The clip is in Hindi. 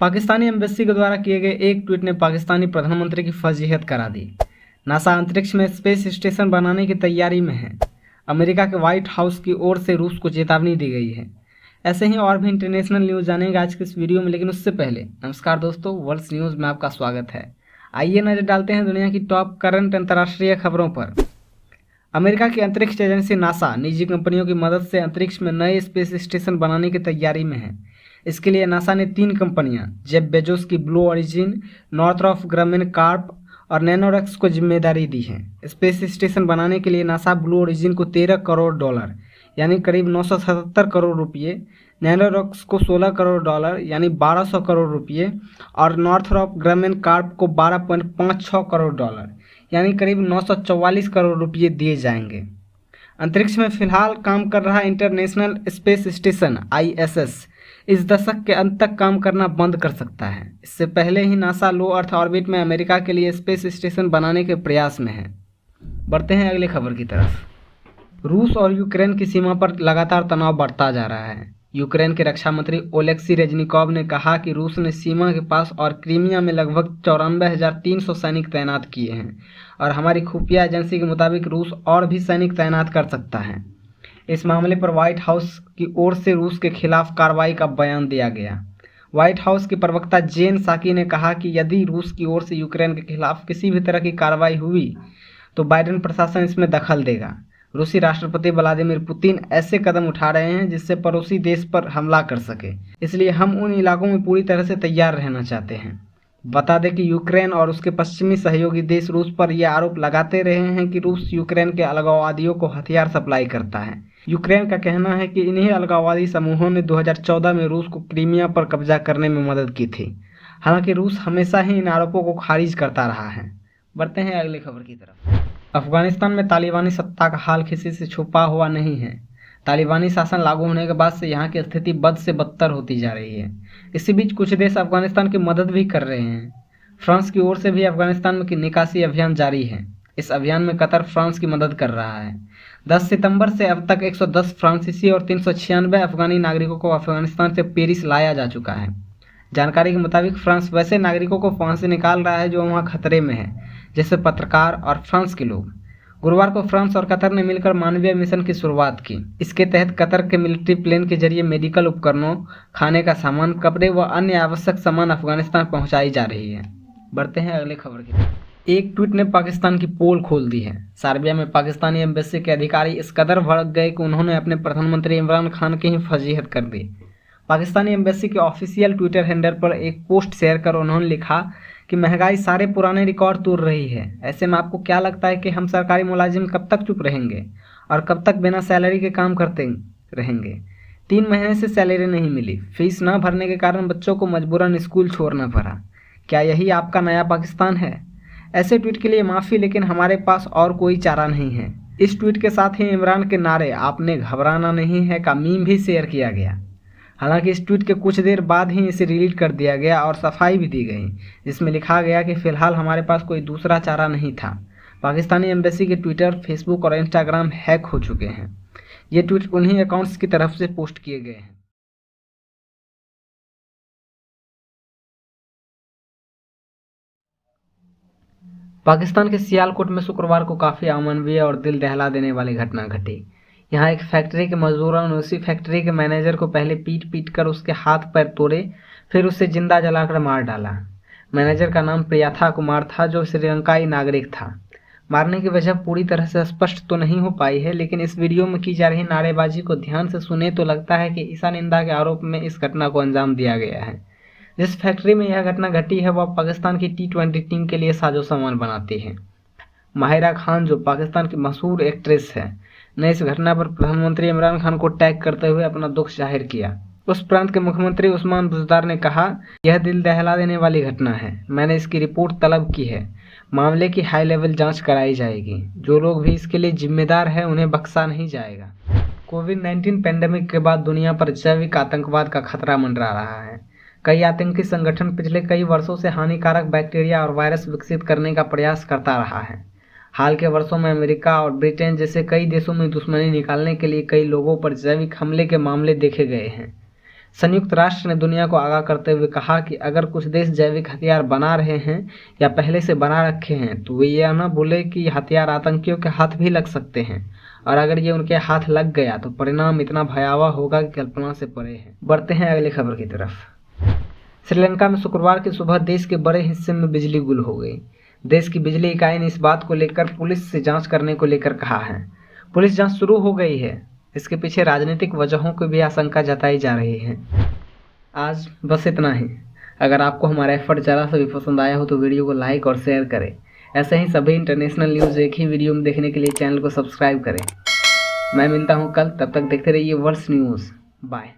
पाकिस्तानी एम्बेसी के द्वारा किए गए एक ट्वीट ने पाकिस्तानी प्रधानमंत्री की फजीहत करा दी। नासा अंतरिक्ष में स्पेस स्टेशन बनाने की तैयारी में है। अमेरिका के व्हाइट हाउस की ओर से रूस को चेतावनी दी गई है। ऐसे ही और भी इंटरनेशनल न्यूज़ जानेंगे आज के इस वीडियो में, लेकिन उससे पहले नमस्कार दोस्तों, वर्ल्ड न्यूज़ में आपका स्वागत है। आइए नजर डालते हैं दुनिया की टॉप करंट अंतर्राष्ट्रीय खबरों पर। अमेरिका की अंतरिक्ष एजेंसी नासा निजी कंपनियों की मदद से अंतरिक्ष में नए स्पेस स्टेशन बनाने की तैयारी में है। इसके लिए नासा ने 3 कंपनियां जेफ बेजोस की ब्लू ओरिजिन, नॉर्थरॉप ग्रामीण कॉर्प और नैनोरॉक्स को जिम्मेदारी दी है। स्पेस स्टेशन बनाने के लिए नासा ब्लू ओरिजिन को $13 करोड़ यानी करीब 977 करोड़ रुपये, नैनोरॉक्स को $16 करोड़ यानी 1200 करोड़ रुपये और नॉर्थरॉप ग्रामीण कॉर्प को $12.56 करोड़ यानी करीब 944 करोड़ रुपये दिए जाएंगे। अंतरिक्ष में फिलहाल काम कर रहा इंटरनेशनल स्पेस स्टेशन ISS इस दशक के अंत तक काम करना बंद कर सकता है। इससे पहले ही नासा लो अर्थ ऑर्बिट में अमेरिका के लिए स्पेस स्टेशन बनाने के प्रयास में है। बढ़ते हैं अगली खबर की तरफ। रूस और यूक्रेन की सीमा पर लगातार तनाव बढ़ता जा रहा है। यूक्रेन के रक्षा मंत्री ओलेक्सी रेजनिकोव ने कहा कि रूस ने सीमा के पास और क्रीमिया में लगभग 94,300 सैनिक तैनात किए हैं और हमारी खुफिया एजेंसी के मुताबिक रूस और भी सैनिक तैनात कर सकता है। इस मामले पर व्हाइट हाउस की ओर से रूस के खिलाफ कार्रवाई का बयान दिया गया। व्हाइट हाउस की प्रवक्ता जेन साकी ने कहा कि यदि रूस की ओर से यूक्रेन के खिलाफ किसी भी तरह की कार्रवाई हुई तो बाइडेन प्रशासन इसमें दखल देगा। रूसी राष्ट्रपति व्लादिमीर पुतिन ऐसे कदम उठा रहे हैं जिससे पड़ोसी देश पर हमला कर सके, इसलिए हम उन इलाकों में पूरी तरह से तैयार रहना चाहते हैं। बता दें कि यूक्रेन और उसके पश्चिमी सहयोगी देश रूस पर यह आरोप लगाते रहे हैं कि रूस यूक्रेन के अलगाववादियों को हथियार सप्लाई करता है। यूक्रेन का कहना है कि इन्हीं अलगाववादी समूहों ने 2014 में रूस को क्रीमिया पर कब्जा करने में मदद की थी। हालांकि रूस हमेशा ही इन आरोपों को खारिज करता रहा है। बढ़ते हैं अगली खबर की तरफ। अफगानिस्तान में तालिबानी सत्ता का हाल किसी से छुपा हुआ नहीं है। तालिबानी शासन लागू होने के बाद से यहाँ की स्थिति बद से बदतर होती जा रही है। इसी बीच कुछ देश अफगानिस्तान की मदद भी कर रहे हैं। फ्रांस की ओर से भी अफगानिस्तान में निकासी अभियान जारी है। इस अभियान में कतर फ्रांस की मदद कर रहा है। 10 सितंबर से अब तक 110 फ्रांसीसी और 396 अफगानी नागरिकों को अफगानिस्तान से पेरिस लाया जा चुका है। जानकारी के मुताबिक फ्रांस वैसे नागरिकों को वहां से निकाल रहा है जो वहां खतरे में है, जैसे पत्रकार और फ्रांस के लोग। गुरुवार को फ्रांस और कतर ने मिलकर मानवीय मिशन की शुरुआत की। इसके तहत कतर के मिलिट्री प्लेन के जरिए मेडिकल उपकरणों, खाने का सामान, कपड़े व अन्य आवश्यक सामान अफगानिस्तान पहुंचाई जा रही है। बढ़ते हैं अगली खबर की तरफ। एक ट्वीट ने पाकिस्तान की पोल खोल दी है। सर्बिया में पाकिस्तानी एम्बेसी के अधिकारी इस कदर भड़क गए कि उन्होंने अपने प्रधानमंत्री इमरान खान की ही फजीहत कर दी। पाकिस्तानी एम्बेसी के ऑफिशियल ट्विटर हैंडल पर एक पोस्ट शेयर कर उन्होंने लिखा कि महंगाई सारे पुराने रिकॉर्ड तोड़ रही है। ऐसे में आपको क्या लगता है कि हम सरकारी मुलाजिम कब तक चुप रहेंगे और कब तक बिना सैलरी के काम करते रहेंगे? 3 महीने से सैलरी नहीं मिली, फीस न भरने के कारण बच्चों को मजबूरन स्कूल छोड़ना पड़ा। क्या यही आपका नया पाकिस्तान है? ऐसे ट्वीट के लिए माफ़ी, लेकिन हमारे पास और कोई चारा नहीं है। इस ट्वीट के साथ ही इमरान के नारे "आपने घबराना नहीं है" का मीम भी शेयर किया गया। हालांकि इस ट्वीट के कुछ देर बाद ही इसे डिलीट कर दिया गया और सफाई भी दी गई, जिसमें लिखा गया कि फिलहाल हमारे पास कोई दूसरा चारा नहीं था। पाकिस्तानी एम्बेसी के ट्विटर, फेसबुक और इंस्टाग्राम हैक हो चुके हैं। ये ट्वीट उन्हीं अकाउंट्स की तरफ से पोस्ट किए गए हैं। पाकिस्तान के सियालकोट में शुक्रवार को काफ़ी अमानवीय और दिल दहला देने वाली घटना घटी। यहाँ एक फैक्ट्री के मजदूरों ने उसी फैक्ट्री के मैनेजर को पहले पीट कर उसके हाथ पैर तोड़े, फिर उसे जिंदा जलाकर मार डाला। मैनेजर का नाम प्रियाथा कुमार था, जो श्रीलंकाई नागरिक था। मारने की वजह पूरी तरह से स्पष्ट तो नहीं हो पाई है, लेकिन इस वीडियो में की जा रही नारेबाजी को ध्यान से सुने तो लगता है कि ईसा निंदा के आरोप में इस घटना को अंजाम दिया गया है। जिस फैक्ट्री में यह घटना घटी है वह पाकिस्तान की T20 टीम के लिए साजो सामान बनाती है। माहिरा खान, जो पाकिस्तान की मशहूर एक्ट्रेस है, ने इस घटना पर प्रधानमंत्री इमरान खान को टैग करते हुए अपना दुख जाहिर किया। उस प्रांत के मुख्यमंत्री उस्मान बुजदार ने कहा, यह दिल दहला देने वाली घटना है। मैंने इसकी रिपोर्ट तलब की है। मामले की हाई लेवल जांच कराई जाएगी। जो लोग भी इसके लिए जिम्मेदार हैं उन्हें बख्शा नहीं जाएगा। कोविड-19 पैंडेमिक के बाद दुनिया पर जैविक आतंकवाद का खतरा मंडरा रहा है। कई आतंकी संगठन पिछले कई वर्षों से हानिकारक बैक्टीरिया और वायरस विकसित करने का प्रयास करता रहा है। हाल के वर्षों में अमेरिका और ब्रिटेन जैसे कई देशों में दुश्मनी निकालने के लिए कई लोगों पर जैविक हमले के मामले देखे गए हैं। संयुक्त राष्ट्र ने दुनिया को आगाह करते हुए कहा कि अगर कुछ देश जैविक हथियार बना रहे हैं या पहले से बना रखे हैं तो वे यह न भूले कि हथियार आतंकियों के हाथ भी लग सकते हैं, और अगर ये उनके हाथ लग गया तो परिणाम इतना भयावह होगा कि कल्पना से परे है। बढ़ते हैं अगली खबर की तरफ। श्रीलंका में शुक्रवार की सुबह देश के बड़े हिस्से में बिजली गुल हो गई। देश की बिजली इकाई ने इस बात को लेकर पुलिस से जांच करने को लेकर कहा है। पुलिस जांच शुरू हो गई है। इसके पीछे राजनीतिक वजहों की भी आशंका जताई जा रही है। आज बस इतना ही। अगर आपको हमारा एफर्ट ज़रा सा भी पसंद आया हो तो वीडियो को लाइक और शेयर करें। ऐसे ही सभी इंटरनेशनल न्यूज़ एक ही वीडियो में देखने के लिए चैनल को सब्सक्राइब करें। मैं मिलता हूँ कल, तब तक देखते रहिए वर्ल्ड न्यूज़। बाय।